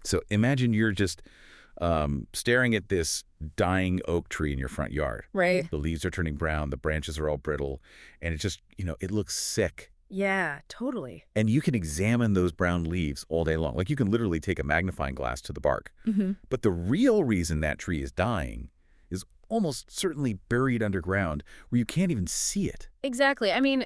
So imagine you're just staring at this dying oak tree in your front yard. Right. The leaves are turning brown, the branches are all brittle, and it just, it looks sick. Yeah, totally. And you can examine those brown leaves all day long. Like you can literally take a magnifying glass to the bark. Mm-hmm. But the real reason that tree is dying is almost certainly buried underground where you can't even see it. Exactly. I mean,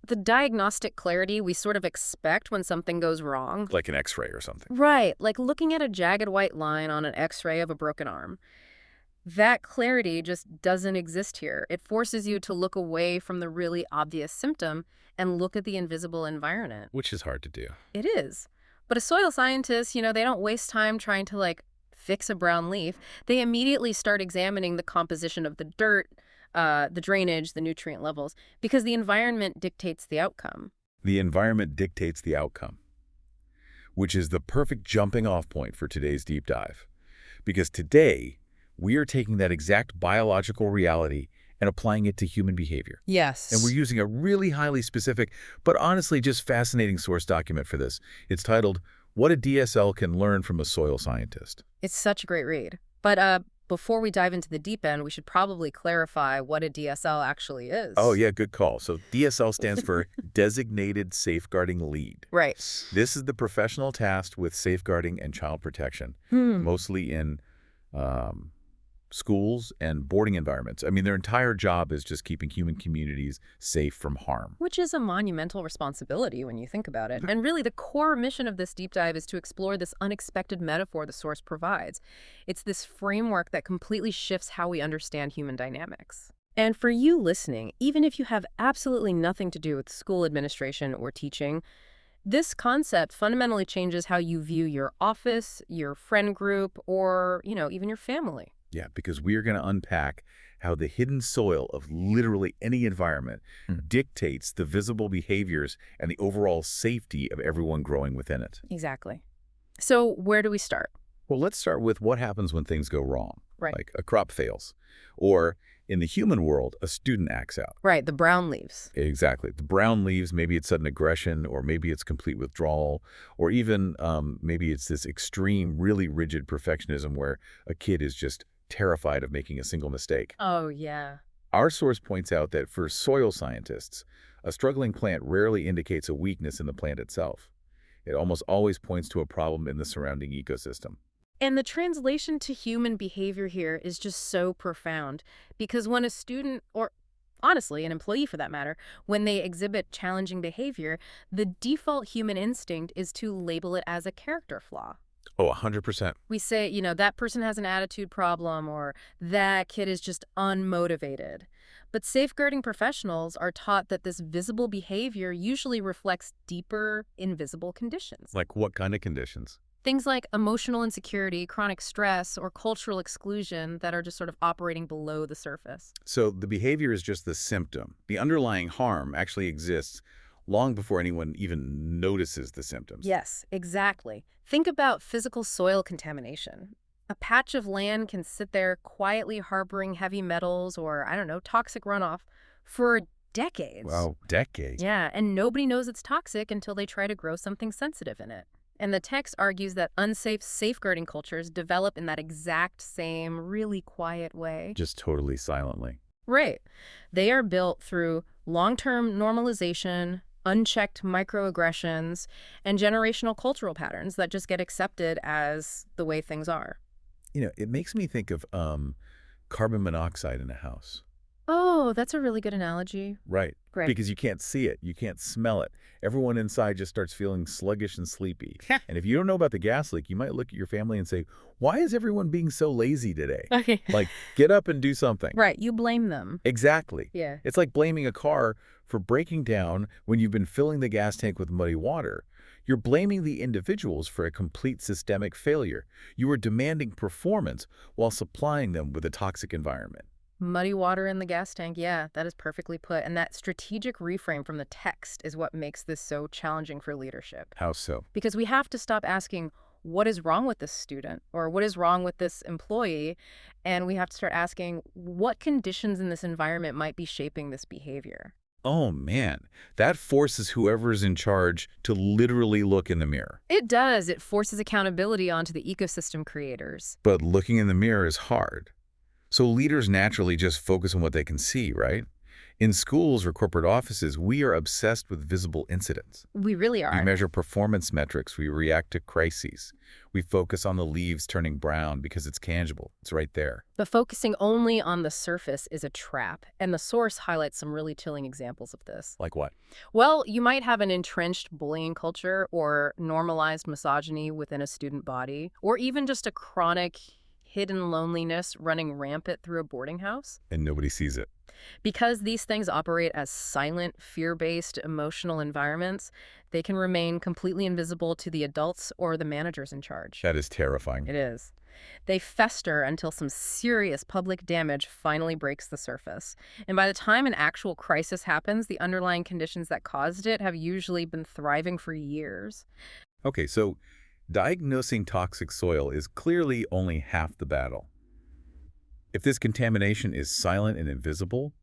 the diagnostic clarity we sort of expect when something goes wrong. Like an X-ray or something. Right, like looking at a jagged white line on an X-ray of a broken arm. That clarity just doesn't exist here. It forces you to look away from the really obvious symptom and look at the invisible environment. Which is hard to do. It is. But a soil scientist, they don't waste time trying to, fix a brown leaf. They immediately start examining the composition of the dirt, the drainage, the nutrient levels, because the environment dictates the outcome. The environment dictates the outcome, which is the perfect jumping off point for today's deep dive. Because today, we are taking that exact biological reality and applying it to human behavior. Yes. And we're using a really highly specific, but honestly just fascinating source document for this. It's titled, What a DSL Can Learn From a Soil Scientist. It's such a great read. But before we dive into the deep end, we should probably clarify what a DSL actually is. Oh, yeah, good call. So DSL stands for Designated Safeguarding Lead. Right. This is the professional tasked with safeguarding and child protection, mostly in schools and boarding environments. I mean, their entire job is just keeping human communities safe from harm. Which is a monumental responsibility when you think about it. And really, the core mission of this deep dive is to explore this unexpected metaphor the source provides. It's this framework that completely shifts how we understand human dynamics. And for you listening, even if you have absolutely nothing to do with school administration or teaching, this concept fundamentally changes how you view your office, your friend group, or, even your family. Yeah, because we are going to unpack how the hidden soil of literally any environment dictates the visible behaviors and the overall safety of everyone growing within it. Exactly. So where do we start? Well, let's start with what happens when things go wrong. Right. Like a crop fails. Or in the human world, a student acts out. Right, the brown leaves. Exactly. The brown leaves, maybe it's sudden aggression, or maybe it's complete withdrawal, or even maybe it's this extreme, really rigid perfectionism where a kid is just terrified of making a single mistake. Oh, yeah. Our source points out that for soil scientists, a struggling plant rarely indicates a weakness in the plant itself. It almost always points to a problem in the surrounding ecosystem. And the translation to human behavior here is just so profound, because when a student, or honestly, an employee for that matter, when they exhibit challenging behavior, the default human instinct is to label it as a character flaw. Oh, 100%. We say, that person has an attitude problem, or that kid is just unmotivated. But safeguarding professionals are taught that this visible behavior usually reflects deeper, invisible conditions. Like what kind of conditions? Things like emotional insecurity, chronic stress, or cultural exclusion that are just sort of operating below the surface. So the behavior is just the symptom. The underlying harm actually exists long before anyone even notices the symptoms. Yes, exactly. Think about physical soil contamination. A patch of land can sit there quietly harboring heavy metals or, toxic runoff for decades. Wow, decades. Yeah, and nobody knows it's toxic until they try to grow something sensitive in it. And the text argues that unsafe safeguarding cultures develop in that exact same, really quiet way. Just totally silently. Right. They are built through long-term normalization, unchecked microaggressions, and generational cultural patterns that just get accepted as the way things are. It makes me think of carbon monoxide in a house. Oh, that's a really good analogy. Right. Great. Because you can't see it. You can't smell it. Everyone inside just starts feeling sluggish and sleepy. And if you don't know about the gas leak, you might look at your family and say, why is everyone being so lazy today? Okay. Like, get up and do something. Right. You blame them. Exactly. Yeah. It's like blaming a car for breaking down when you've been filling the gas tank with muddy water. You're blaming the individuals for a complete systemic failure. You are demanding performance while supplying them with a toxic environment. Muddy water in the gas tank. Yeah, that is perfectly put. And that strategic reframe from the text is what makes this so challenging for leadership. How so? Because we have to stop asking, what is wrong with this student? Or what is wrong with this employee? And we have to start asking, what conditions in this environment might be shaping this behavior? Oh, man. That forces whoever's in charge to literally look in the mirror. It does. It forces accountability onto the ecosystem creators. But looking in the mirror is hard. So leaders naturally just focus on what they can see, right? In schools or corporate offices, we are obsessed with visible incidents. We really We are. measure performance metrics. We react to crises. We focus on the leaves turning brown because it's tangible. It's right there. But focusing only on the surface is a trap, and the source highlights some really chilling examples of this. Like what? Well, you might have an entrenched bullying culture or normalized misogyny within a student body, or even just a chronic hidden loneliness running rampant through a boarding house. And nobody sees it. Because these things operate as silent, fear-based emotional environments, they can remain completely invisible to the adults or the managers in charge. That is terrifying. It is. They fester until some serious public damage finally breaks the surface. And by the time an actual crisis happens, the underlying conditions that caused it have usually been thriving for years. Okay, so diagnosing toxic soil is clearly only half the battle. If this contamination is silent and invisible,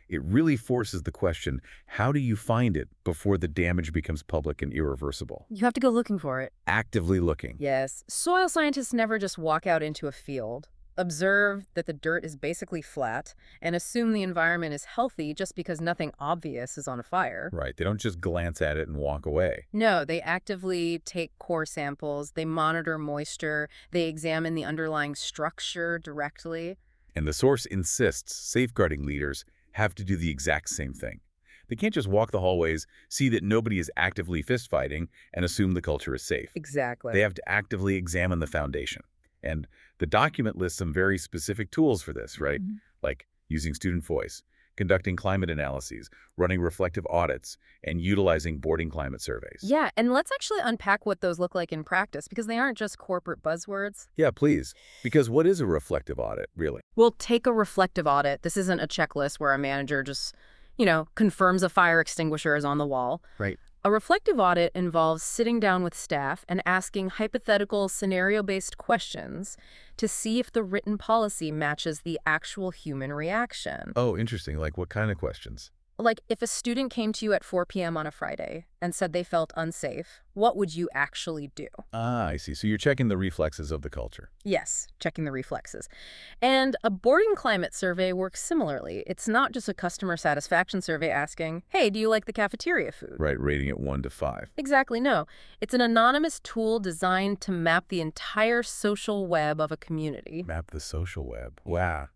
it really forces the question, how do you find it before the damage becomes public and irreversible? You have to go looking for it. Actively looking. Yes. Soil scientists never just walk out into a field, observe that the dirt is basically flat, and assume the environment is healthy just because nothing obvious is on fire. Right, they don't just glance at it and walk away. No, they actively take core samples, they monitor moisture, they examine the underlying structure directly. And the source insists safeguarding leaders have to do the exact same thing. They can't just walk the hallways, see that nobody is actively fistfighting, and assume the culture is safe. Exactly. They have to actively examine the foundation. And the document lists some very specific tools for this, right? Like using student voice, conducting climate analyses, running reflective audits, and utilizing boarding climate surveys. Yeah, and let's actually unpack what those look like in practice, because they aren't just corporate buzzwords. Yeah, please. Because what is a reflective audit, really? We'll take a reflective audit. This isn't a checklist where a manager just, confirms a fire extinguisher is on the wall. Right. A reflective audit involves sitting down with staff and asking hypothetical, scenario-based questions to see if the written policy matches the actual human reaction. Oh, interesting. Like what kind of questions? Like, if a student came to you at 4 p.m. on a Friday and said they felt unsafe, what would you actually do? Ah, I see. So you're checking the reflexes of the culture. Yes, checking the reflexes. And a boarding climate survey works similarly. It's not just a customer satisfaction survey asking, hey, do you like the cafeteria food? Right, rating it 1 to 5. Exactly, no. It's an anonymous tool designed to map the entire social web of a community. Map the social web. Wow.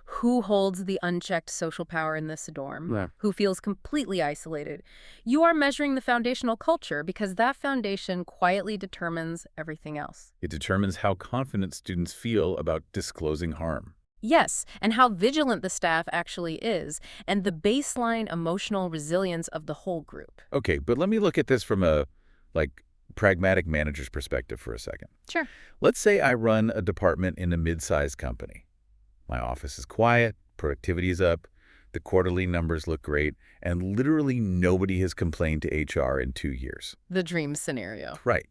Who holds the unchecked social power in this dorm? Yeah. Who feels completely isolated? You are measuring the foundational culture because that foundation quietly determines everything else. It determines how confident students feel about disclosing harm. Yes, and how vigilant the staff actually is, and the baseline emotional resilience of the whole group. Okay, but let me look at this from a, pragmatic manager's perspective for a second. Sure. Let's say I run a department in a mid-sized company. My office is quiet, productivity is up, the quarterly numbers look great, and literally nobody has complained to HR in 2 years. The dream scenario. Right.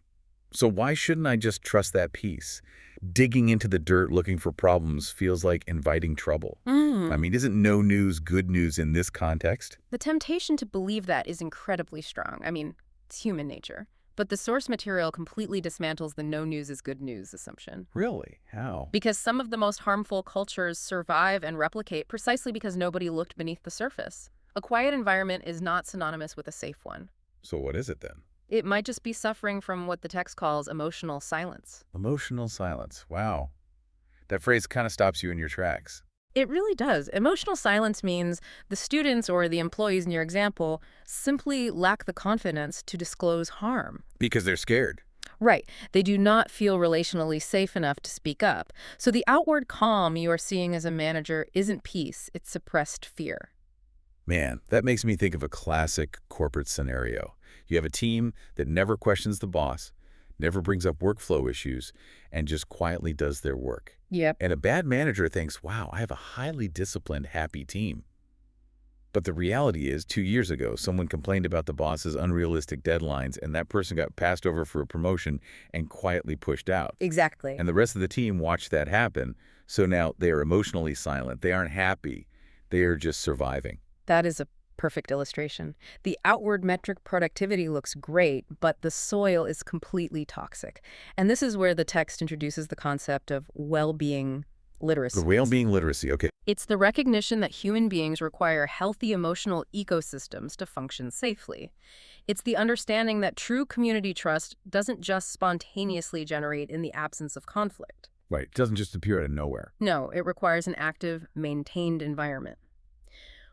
So why shouldn't I just trust that piece? Digging into the dirt looking for problems feels like inviting trouble. I mean, isn't no news good news in this context? The temptation to believe that is incredibly strong. I mean, it's human nature. But the source material completely dismantles the no news is good news assumption. Really? How? Because some of the most harmful cultures survive and replicate precisely because nobody looked beneath the surface. A quiet environment is not synonymous with a safe one. So what is it then? It might just be suffering from what the text calls emotional silence. Emotional silence. Wow. That phrase kind of stops you in your tracks. It really does. Emotional silence means the students or the employees in your example simply lack the confidence to disclose harm. Because they're scared. Right. They do not feel relationally safe enough to speak up. So the outward calm you are seeing as a manager isn't peace, it's suppressed fear. Man, that makes me think of a classic corporate scenario. You have a team that never questions the boss, never brings up workflow issues, and just quietly does their work. Yep. And a bad manager thinks, wow, I have a highly disciplined, happy team. But the reality is, 2 years ago, someone complained about the boss's unrealistic deadlines, and that person got passed over for a promotion and quietly pushed out. Exactly. And the rest of the team watched that happen, so now they are emotionally silent. They aren't happy. They are just surviving. That is a perfect illustration. The outward metric productivity looks great, but the soil is completely toxic. And this is where the text introduces the concept of well-being The literacy. well-being literacy, okay. It's the recognition that human beings require healthy emotional ecosystems to function safely. It's the understanding that true community trust doesn't just spontaneously generate in the absence of conflict. Right, it doesn't just appear out of nowhere. No, it requires an active, maintained environment.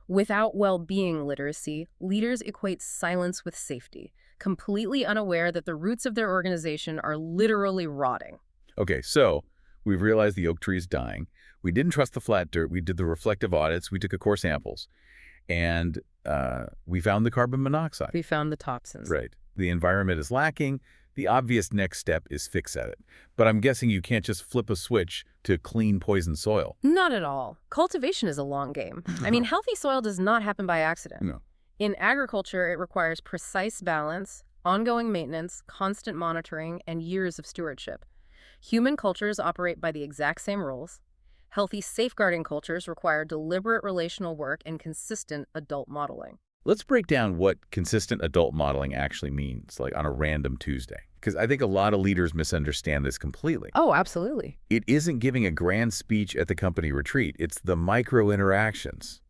Without well-being literacy, leaders equate silence with safety, completely unaware that the roots of their organization are literally rotting. Okay, so we've realized the oak tree is dying. We didn't trust the flat dirt. We did the reflective audits. We took core samples. And we found the carbon monoxide. We found the toxins. Right. The environment is lacking. The obvious next step is fix at it. But I'm guessing you can't just flip a switch to clean poison soil. Not at all. Cultivation is a long game. I mean, healthy soil does not happen by accident. No. In agriculture, it requires precise balance, ongoing maintenance, constant monitoring, and years of stewardship. Human cultures operate by the exact same rules. Healthy safeguarding cultures require deliberate relational work and consistent adult modeling. Let's break down what consistent adult modeling actually means, like on a random Tuesday. Because I think a lot of leaders misunderstand this completely. Oh, absolutely. It isn't giving a grand speech at the company retreat. It's the micro interactions.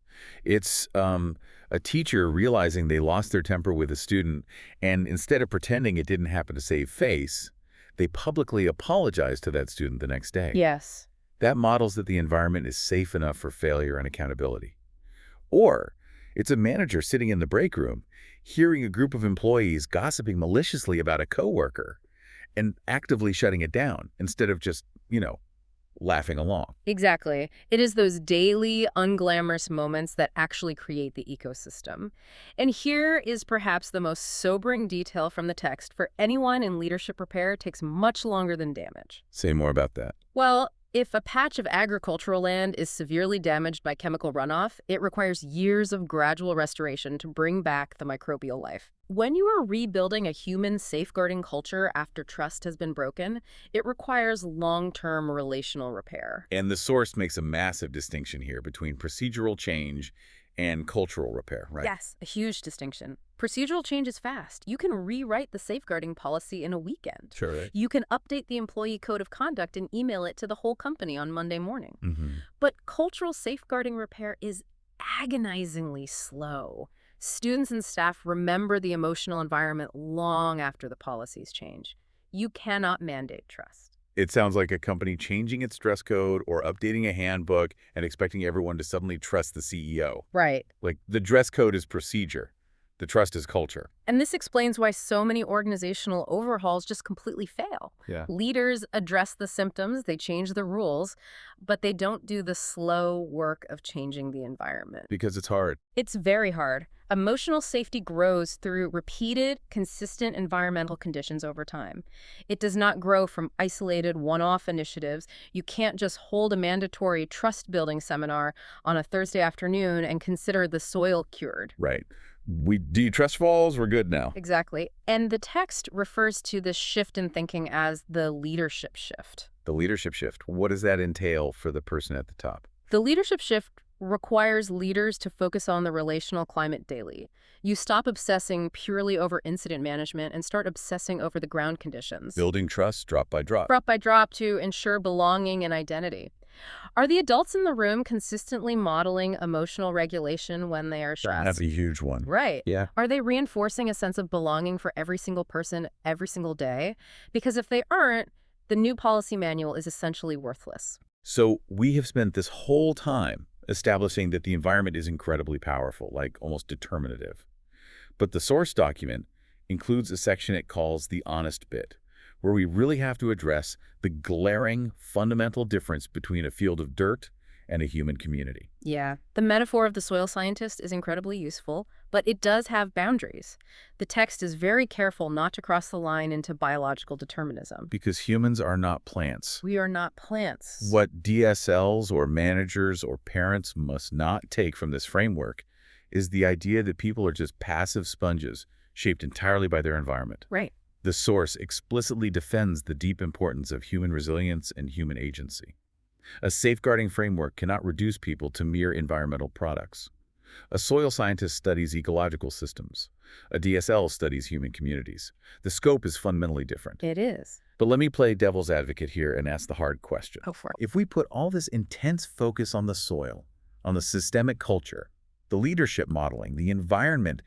It's a teacher realizing they lost their temper with a student, and instead of pretending it didn't happen to save face, they publicly apologize to that student the next day. Yes. That models that the environment is safe enough for failure and accountability. Or it's a manager sitting in the break room, hearing a group of employees gossiping maliciously about a coworker and actively shutting it down instead of just, laughing along. Exactly. It is those daily, unglamorous moments that actually create the ecosystem. And here is perhaps the most sobering detail from the text for anyone in leadership repair takes much longer than damage. Say more about that. Well, if a patch of agricultural land is severely damaged by chemical runoff, it requires years of gradual restoration to bring back the microbial life. When you are rebuilding a human safeguarding culture after trust has been broken, it requires long-term relational repair. And the source makes a massive distinction here between procedural change and cultural repair, right? Yes, a huge distinction. Procedural change is fast. You can rewrite the safeguarding policy in a weekend. Sure, right. You can update the employee code of conduct and email it to the whole company on Monday morning. Mm-hmm. But cultural safeguarding repair is agonizingly slow. Students and staff remember the emotional environment long after the policies change. You cannot mandate trust. It sounds like a company changing its dress code or updating a handbook and expecting everyone to suddenly trust the CEO. Right. Like, the dress code is procedure. The trust is culture. And this explains why so many organizational overhauls just completely fail. Yeah. Leaders address the symptoms, they change the rules, but they don't do the slow work of changing the environment. Because it's hard. It's very hard. Emotional safety grows through repeated, consistent environmental conditions over time. It does not grow from isolated, one-off initiatives. You can't just hold a mandatory trust-building seminar on a Thursday afternoon and consider the soil cured. Right. Do you trust falls? We're good now. Exactly. And the text refers to this shift in thinking as the leadership shift. The leadership shift. What does that entail for the person at the top? The leadership shift requires leaders to focus on the relational climate daily. You stop obsessing purely over incident management and start obsessing over the ground conditions. Building trust drop by drop. Drop by drop to ensure belonging and identity. Are the adults in the room consistently modeling emotional regulation when they are stressed? That's a huge one. Right. Yeah. Are they reinforcing a sense of belonging for every single person every single day? Because if they aren't, the new policy manual is essentially worthless. So we have spent this whole time establishing that the environment is incredibly powerful, like almost determinative. But the source document includes a section it calls the honest bit, where we really have to address the glaring fundamental difference between a field of dirt and a human community. Yeah, the metaphor of the soil scientist is incredibly useful, but it does have boundaries. The text is very careful not to cross the line into biological determinism. Because humans are not plants. We are not plants. What DSLs or managers or parents must not take from this framework is the idea that people are just passive sponges shaped entirely by their environment. Right. The source explicitly defends the deep importance of human resilience and human agency. A safeguarding framework cannot reduce people to mere environmental products. A soil scientist studies ecological systems. A DSL studies human communities. The scope is fundamentally different. It is. But let me play devil's advocate here and ask the hard question. Go for it. If we put all this intense focus on the soil, on the systemic culture, the leadership modeling, the environment,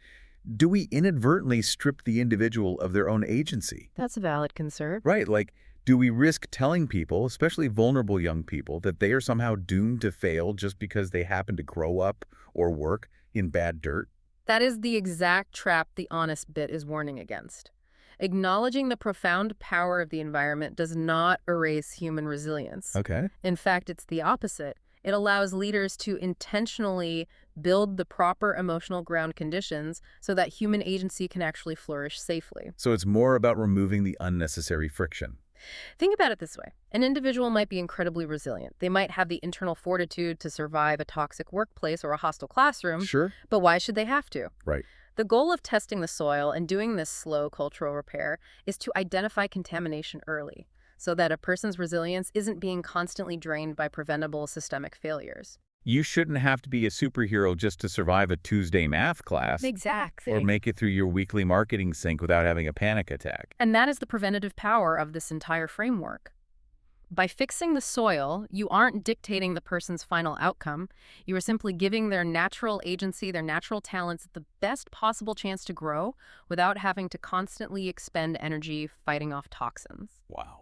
do we inadvertently strip the individual of their own agency? That's a valid concern. Right, like, do we risk telling people, especially vulnerable young people, that they are somehow doomed to fail just because they happen to grow up or work in bad dirt? That is the exact trap the honest bit is warning against. Acknowledging the profound power of the environment does not erase human resilience. Okay. In fact, it's the opposite. It allows leaders to intentionally build the proper emotional ground conditions so that human agency can actually flourish safely. So it's more about removing the unnecessary friction. Think about it this way. An individual might be incredibly resilient. They might have the internal fortitude to survive a toxic workplace or a hostile classroom, Sure. but why should they have to? Right. The goal of testing the soil and doing this slow cultural repair is to identify contamination early, so that a person's resilience isn't being constantly drained by preventable systemic failures. You shouldn't have to be a superhero just to survive a Tuesday math class Exactly. or make it through your weekly marketing sync without having a panic attack. And that is the preventative power of this entire framework. By fixing the soil, you aren't dictating the person's final outcome. You are simply giving their natural agency, their natural talents, the best possible chance to grow without having to constantly expend energy fighting off toxins. Wow.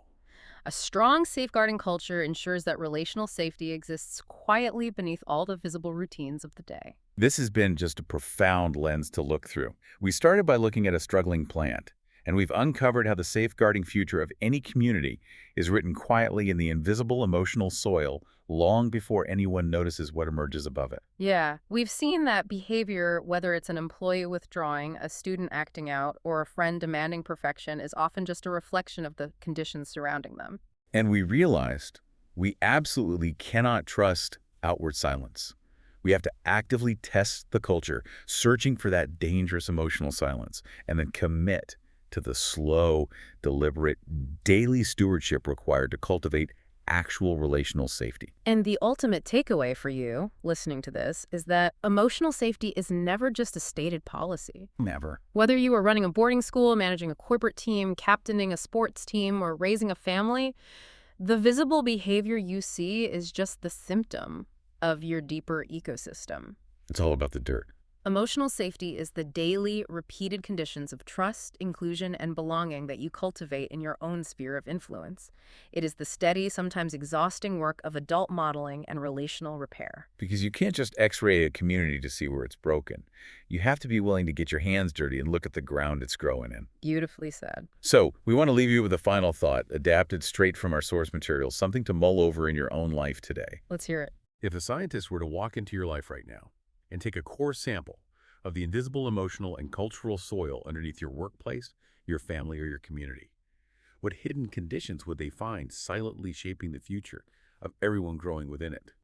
A strong safeguarding culture ensures that relational safety exists quietly beneath all the visible routines of the day. This has been just a profound lens to look through. We started by looking at a struggling plant, and we've uncovered how the safeguarding future of any community is written quietly in the invisible emotional soil long before anyone notices what emerges above it. Yeah, we've seen that behavior, whether it's an employee withdrawing, a student acting out, or a friend demanding perfection, is often just a reflection of the conditions surrounding them. And we realized we absolutely cannot trust outward silence. We have to actively test the culture, searching for that dangerous emotional silence, and then commit to the slow, deliberate, daily stewardship required to cultivate actual relational safety. And the ultimate takeaway for you, listening to this, is that emotional safety is never just a stated policy. Never. Whether you are running a boarding school, managing a corporate team, captaining a sports team, or raising a family, the visible behavior you see is just the symptom of your deeper ecosystem. It's all about the dirt. Emotional safety is the daily, repeated conditions of trust, inclusion, and belonging that you cultivate in your own sphere of influence. It is the steady, sometimes exhausting work of adult modeling and relational repair. Because you can't just x-ray a community to see where it's broken. You have to be willing to get your hands dirty and look at the ground it's growing in. Beautifully said. So, we want to leave you with a final thought, adapted straight from our source material, something to mull over in your own life today. Let's hear it. If a scientist were to walk into your life right now and take a core sample of the invisible emotional and cultural soil underneath your workplace, your family, or your community, what hidden conditions would they find silently shaping the future of everyone growing within it?